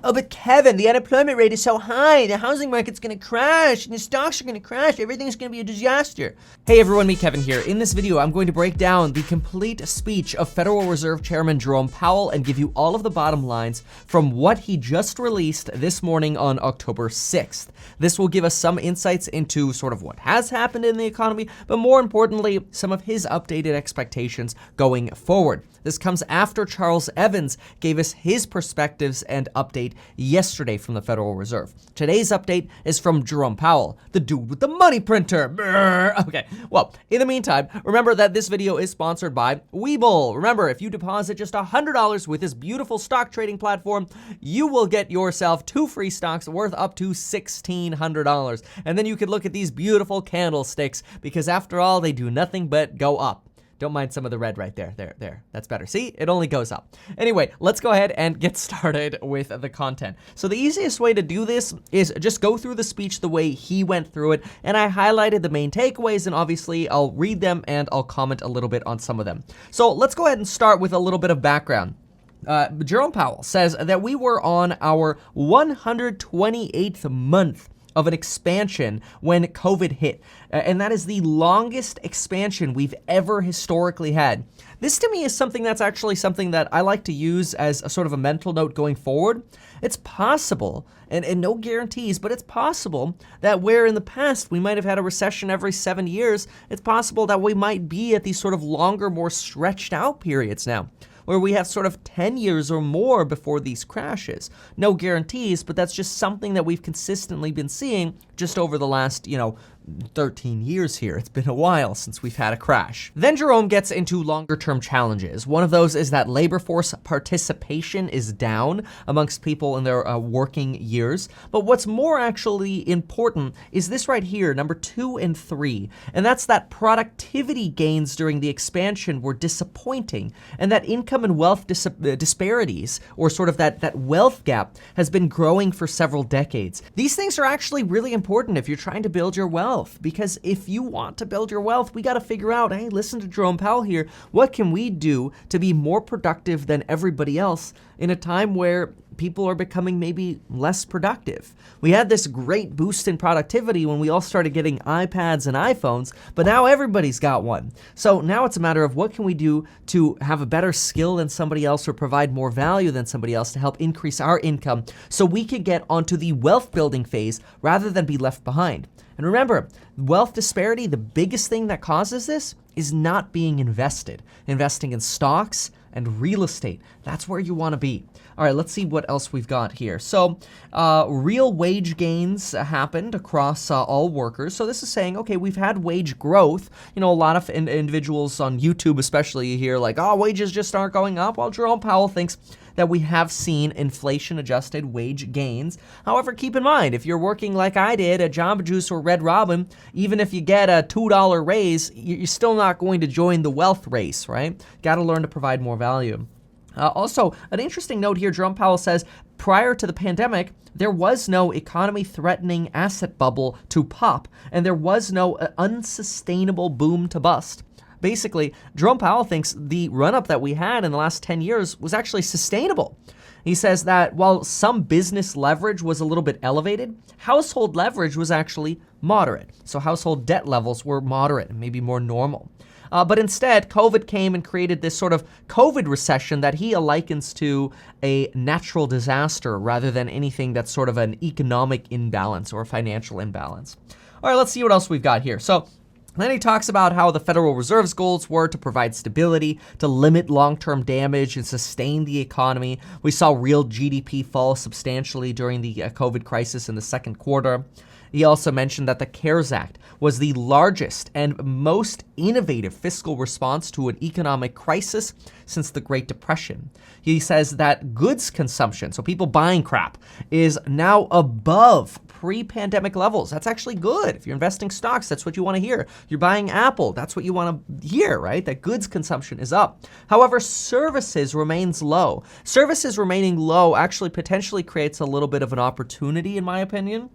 Oh, but Kevin, the unemployment rate is so high, the housing market's gonna crash, and the stocks are gonna crash, everything's gonna be a disaster. Hey everyone, me Kevin here. In this video, I'm going to break down the complete speech of Federal Reserve Chairman Jerome Powell and give you all of the bottom lines from what he just released this morning on October 6th. This will give us some insights into sort of what has happened in the economy, but more importantly, some of his updated expectations going forward. This comes after Charles Evans gave us his perspectives and update yesterday from the Federal Reserve. Today's update is from Jerome Powell, the dude with the money printer. Brr. Okay, well, in the meantime, remember that this video is sponsored by Webull. Remember, if you deposit just $100 with this beautiful stock trading platform, you will get yourself 2 free stocks worth up to $1,600. And then you can look at these beautiful candlesticks because after all, they do nothing but go up. Don't mind some of the red right there. There. That's better. See, it only goes up. Anyway, let's go ahead and get started with the content. So the easiest way to do this is just go through the speech the way he went through it. And I highlighted the main takeaways, and obviously I'll read them and I'll comment a little bit on some of them. So let's go ahead and start with a little bit of background. Jerome Powell says that we were on our 128th month of an expansion when COVID hit. And that is the longest expansion we've ever historically had. This to me is something that's actually something that I like to use as a sort of a mental note going forward. It's possible, and no guarantees, but it's possible that where in the past we might have had a recession every 7 years, it's possible that we might be at these sort of longer, more stretched out periods now, where we have sort of 10 years or more before these crashes. No guarantees, but that's just something that we've consistently been seeing just over the last, 13 years here. It's been a while since we've had a crash. Then Jerome gets into longer term challenges. One of those is that labor force participation is down amongst people in their working years. But what's more actually important is this right here, number 2 and 3. And that's that productivity gains during the expansion were disappointing, and that income and wealth disparities, or sort of that wealth gap, has been growing for several decades. These things are actually really important if you're trying to build your wealth. Because if you want to build your wealth, we got to figure out, hey, listen to Jerome Powell here. What can we do to be more productive than everybody else in a time where people are becoming maybe less productive? We had this great boost in productivity when we all started getting iPads and iPhones, but now everybody's got one. So now it's a matter of what can we do to have a better skill than somebody else or provide more value than somebody else to help increase our income so we can get onto the wealth building phase rather than be left behind. And remember, wealth disparity, the biggest thing that causes this is not being invested. Investing in stocks and real estate. That's where you want to be. All right, let's see what else we've got here. So real wage gains happened across all workers. So this is saying, okay, we've had wage growth. A lot of individuals on YouTube especially hear like, oh, wages just aren't going up. Well, Jerome Powell thinks that we have seen inflation-adjusted wage gains. However, keep in mind, if you're working like I did at Jamba Juice or Red Robin, even if you get a $2 raise, you're still not going to join the wealth race, right? Got to learn to provide more value. Also, an interesting note here, Jerome Powell says, prior to the pandemic, there was no economy-threatening asset bubble to pop, and there was no unsustainable boom to bust. Basically, Jerome Powell thinks the run-up that we had in the last 10 years was actually sustainable. He says that while some business leverage was a little bit elevated, household leverage was actually moderate. So household debt levels were moderate and maybe more normal. But instead, COVID came and created this sort of COVID recession that he likens to a natural disaster rather than anything that's sort of an economic imbalance or a financial imbalance. All right, let's see what else we've got here. So then he talks about how the Federal Reserve's goals were to provide stability, to limit long-term damage, and sustain the economy. We saw real GDP fall substantially during the COVID crisis in the second quarter. He also mentioned that the CARES Act was the largest and most innovative fiscal response to an economic crisis since the Great Depression. He says that goods consumption, so people buying crap, is now above pre-pandemic levels. That's actually good. If you're investing stocks, that's what you want to hear. You're buying Apple, that's what you want to hear, right? That goods consumption is up. However, services remains low. Services remaining low actually potentially creates a little bit of an opportunity, in my opinion.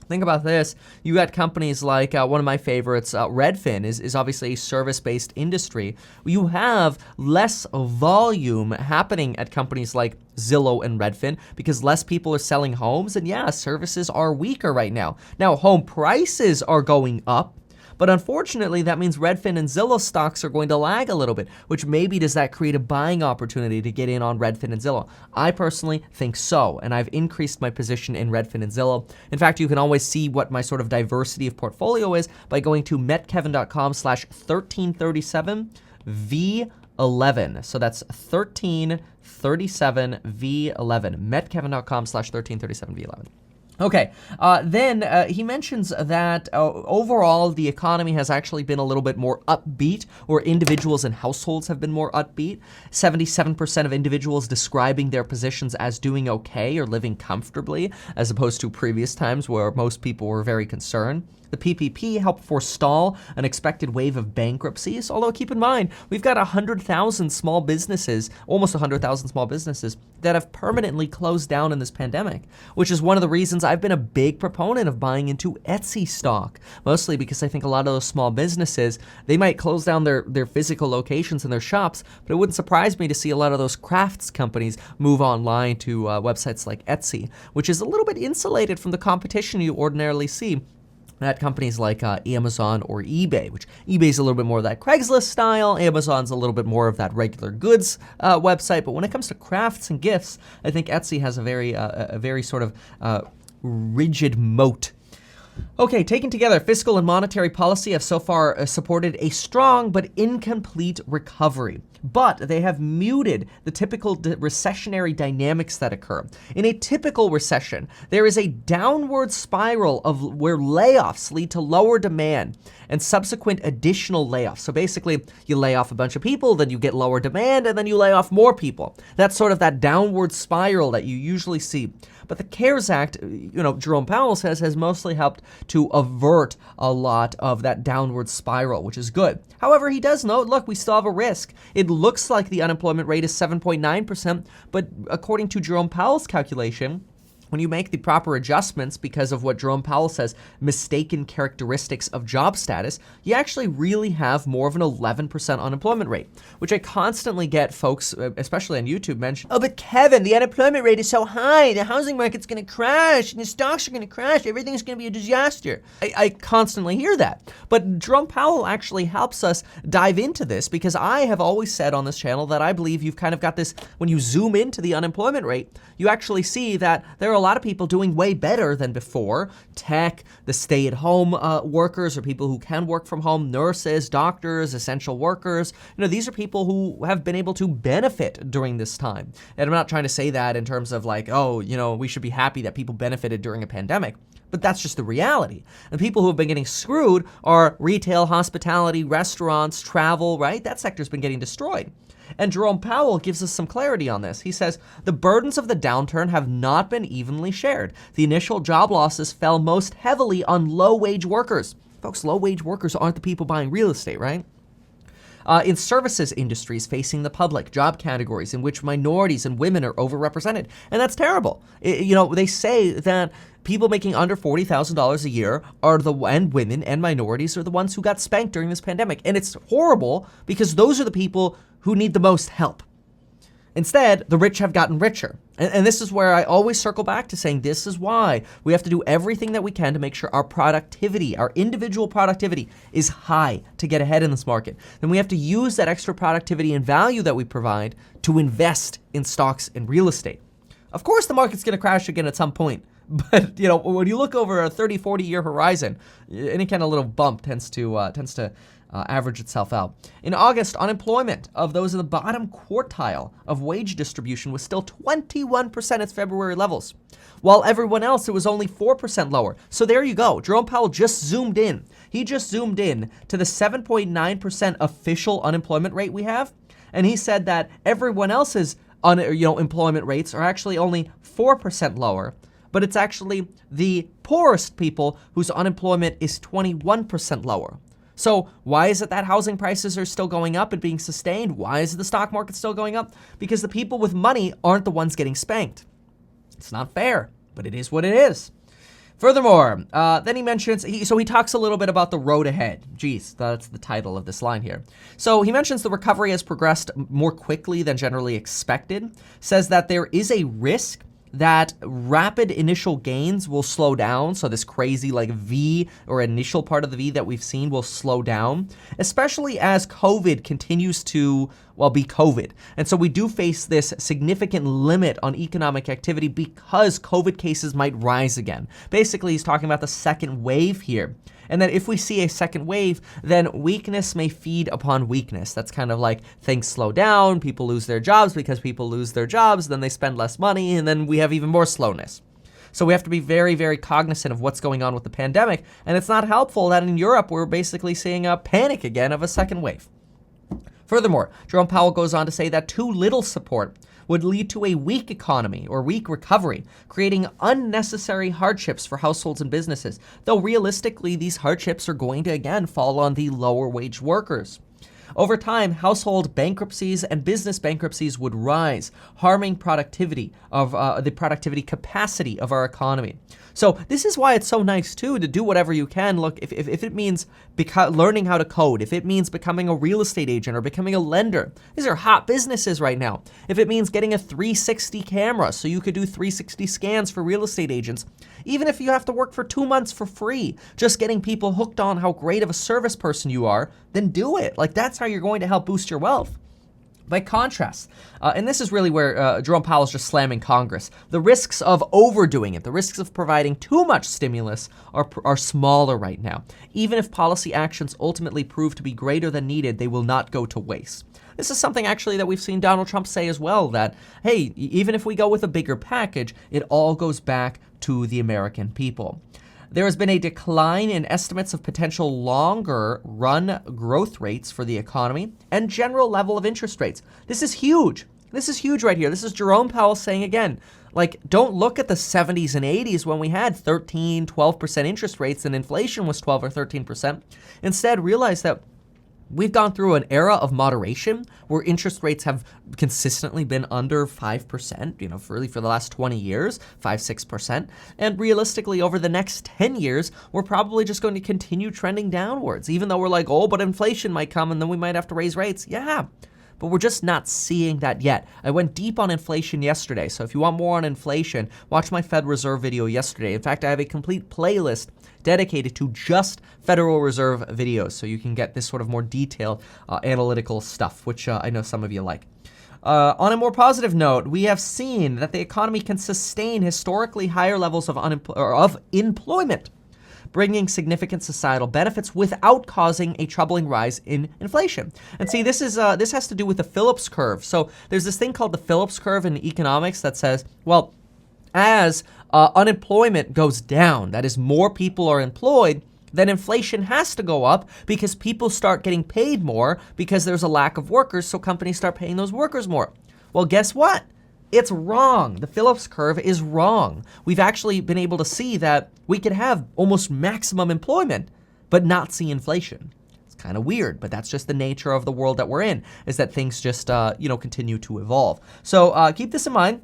Think about this. You got companies like one of my favorites, Redfin, is obviously a service-based industry. You have less volume happening at companies like Zillow and Redfin because less people are selling homes, and yeah, services are weaker right now. Now, home prices are going up, but unfortunately, that means Redfin and Zillow stocks are going to lag a little bit, which maybe does that create a buying opportunity to get in on Redfin and Zillow? I personally think so, and I've increased my position in Redfin and Zillow. In fact, you can always see what my sort of diversity of portfolio is by going to metkevin.com/1337V11. So that's 1337V11, metkevin.com/1337V11. Okay, then he mentions that overall the economy has actually been a little bit more upbeat, or individuals and households have been more upbeat. 77% of individuals describing their positions as doing okay or living comfortably, as opposed to previous times where most people were very concerned. The PPP helped forestall an expected wave of bankruptcies, although keep in mind, we've got 100,000 small businesses, almost 100,000 small businesses, that have permanently closed down in this pandemic, which is one of the reasons I've been a big proponent of buying into Etsy stock, mostly because I think a lot of those small businesses, they might close down their physical locations and their shops, but it wouldn't surprise me to see a lot of those crafts companies move online to websites like Etsy, which is a little bit insulated from the competition you ordinarily see at companies like Amazon or eBay, which eBay's a little bit more of that Craigslist style, Amazon's a little bit more of that regular goods website, but when it comes to crafts and gifts, I think Etsy has a very sort of rigid moat. Okay, taken together, fiscal and monetary policy have so far supported a strong but incomplete recovery. But they have muted the typical recessionary dynamics that occur. In a typical recession, there is a downward spiral of where layoffs lead to lower demand and subsequent additional layoffs. So basically, you lay off a bunch of people, then you get lower demand, and then you lay off more people. That's sort of that downward spiral that you usually see. But the CARES Act, Jerome Powell says, has mostly helped to avert a lot of that downward spiral, which is good. However, he does note, look, we still have a risk. It looks like the unemployment rate is 7.9%, but according to Jerome Powell's calculation, when you make the proper adjustments because of what Jerome Powell says, mistaken characteristics of job status, you actually really have more of an 11% unemployment rate, which I constantly get folks, especially on YouTube, mention, oh, but Kevin, the unemployment rate is so high, the housing market's gonna crash, and the stocks are gonna crash, everything's gonna be a disaster. I constantly hear that. But Jerome Powell actually helps us dive into this because I have always said on this channel that I believe you've kind of got this, when you zoom into the unemployment rate, you actually see that there are a lot of people doing way better than before. Tech, the stay-at-home workers, or people who can work from home, nurses, doctors, essential workers. These are people who have been able to benefit during this time. And I'm not trying to say that in terms of like, oh, we should be happy that people benefited during a pandemic. But that's just the reality. And people who have been getting screwed are retail, hospitality, restaurants, travel, right? That sector's been getting destroyed. And Jerome Powell gives us some clarity on this. He says, the burdens of the downturn have not been evenly shared. The initial job losses fell most heavily on low-wage workers. Folks, low-wage workers aren't the people buying real estate, right? In services industries facing the public, job categories in which minorities and women are overrepresented. And that's terrible. They say that people making under $40,000 a year and women and minorities are the ones who got spanked during this pandemic. And it's horrible because those are the people who need the most help. Instead, the rich have gotten richer. And this is where I always circle back to saying this is why we have to do everything that we can to make sure our productivity, our individual productivity, is high to get ahead in this market. Then we have to use that extra productivity and value that we provide to invest in stocks and real estate. Of course, the market's going to crash again at some point. But, when you look over a 30, 40-year horizon, any kind of little bump tends to average itself out. In August, unemployment of those in the bottom quartile of wage distribution was still 21% at February levels, while everyone else, it was only 4% lower. So there you go. Jerome Powell just zoomed in. He just zoomed in to the 7.9% official unemployment rate we have, and he said that everyone else's employment rates are actually only 4% lower, but it's actually the poorest people whose unemployment is 21% lower. So why is it that housing prices are still going up and being sustained? Why is the stock market still going up? Because the people with money aren't the ones getting spanked. It's not fair, but it is what it is. Furthermore, then he mentions, so he talks a little bit about the road ahead. Geez, that's the title of this line here. So he mentions the recovery has progressed more quickly than generally expected, says that there is a risk that rapid initial gains will slow down. So this crazy like V or initial part of the V that we've seen will slow down, especially as COVID continues to, well, be COVID. And so we do face this significant limit on economic activity because COVID cases might rise again. Basically, he's talking about the second wave here. And that if we see a second wave, then weakness may feed upon weakness. That's kind of like things slow down, people lose their jobs. Because people lose their jobs, then they spend less money, and then we have even more slowness. So we have to be very, very cognizant of what's going on with the pandemic. And it's not helpful that in Europe, we're basically seeing a panic again of a second wave. Furthermore, Jerome Powell goes on to say that too little support would lead to a weak economy or weak recovery, creating unnecessary hardships for households and businesses, though realistically, these hardships are going to again fall on the lower wage workers. Over time, household bankruptcies and business bankruptcies would rise, harming productivity of the productivity capacity of our economy. So this is why it's so nice too to do whatever you can. Look, if it means learning how to code, if it means becoming a real estate agent or becoming a lender, these are hot businesses right now. If it means getting a 360 camera so you could do 360 scans for real estate agents, even if you have to work for 2 months for free, just getting people hooked on how great of a service person you are, then do it. Like that's how you're going to help boost your wealth. By contrast, and this is really where Jerome Powell is just slamming Congress, the risks of overdoing it, the risks of providing too much stimulus are smaller right now. Even if policy actions ultimately prove to be greater than needed, they will not go to waste. This is something actually that we've seen Donald Trump say as well, that, hey, even if we go with a bigger package, it all goes back to the American people. There has been a decline in estimates of potential longer run growth rates for the economy and general level of interest rates. This is huge. This is huge right here. This is Jerome Powell saying again, like, don't look at the 70s and 80s when we had 13, 12% interest rates and inflation was 12 or 13%. Instead, realize that we've gone through an era of moderation where interest rates have consistently been under 5%, for the last 20 years, 5-6%. And realistically, over the next 10 years, we're probably just going to continue trending downwards, even though we're like, oh, but inflation might come and then we might have to raise rates. Yeah, but we're just not seeing that yet. I went deep on inflation yesterday. So if you want more on inflation, watch my Fed Reserve video yesterday. In fact, I have a complete playlist dedicated to just Federal Reserve videos, so you can get this sort of more detailed analytical stuff, which I know some of you like. On a more positive note, we have seen that the economy can sustain historically higher levels of employment, bringing significant societal benefits without causing a troubling rise in inflation. And see, this has to do with the Phillips curve. So there's this thing called the Phillips curve in economics that says, well, as unemployment goes down, that is, more people are employed, then inflation has to go up because people start getting paid more because there's a lack of workers, so companies start paying those workers more. Well, guess what? It's wrong. The Phillips curve is wrong. We've actually been able to see that we could have almost maximum employment, but not see inflation. It's kind of weird, but that's just the nature of the world that we're in, is that things just, continue to evolve. So keep this in mind.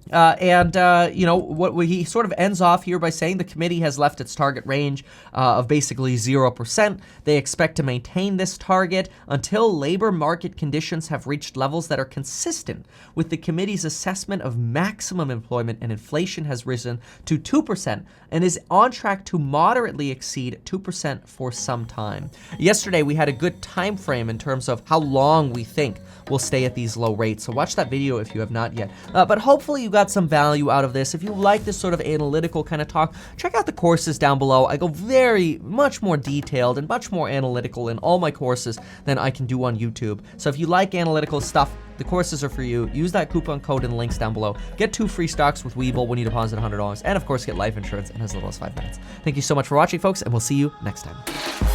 What he sort of ends off here by saying the committee has left its target range of basically 0%. They expect to maintain this target until labor market conditions have reached levels that are consistent with the committee's assessment of maximum employment, and inflation has risen to 2% and is on track to moderately exceed 2% for some time. Yesterday, we had a good time frame in terms of how long we think we'll stay at these low rates. So watch that video if you have not yet. But hopefully you got some value out of this. If you like this sort of analytical kind of talk, check out the courses down below. I go very much more detailed and much more analytical in all my courses than I can do on YouTube. So if you like analytical stuff, the courses are for you. Use that coupon code in the links down below. Get 2 free stocks with Webull when you deposit $100. And of course, get life insurance in as little as 5 minutes. Thank you so much for watching, folks, and we'll see you next time.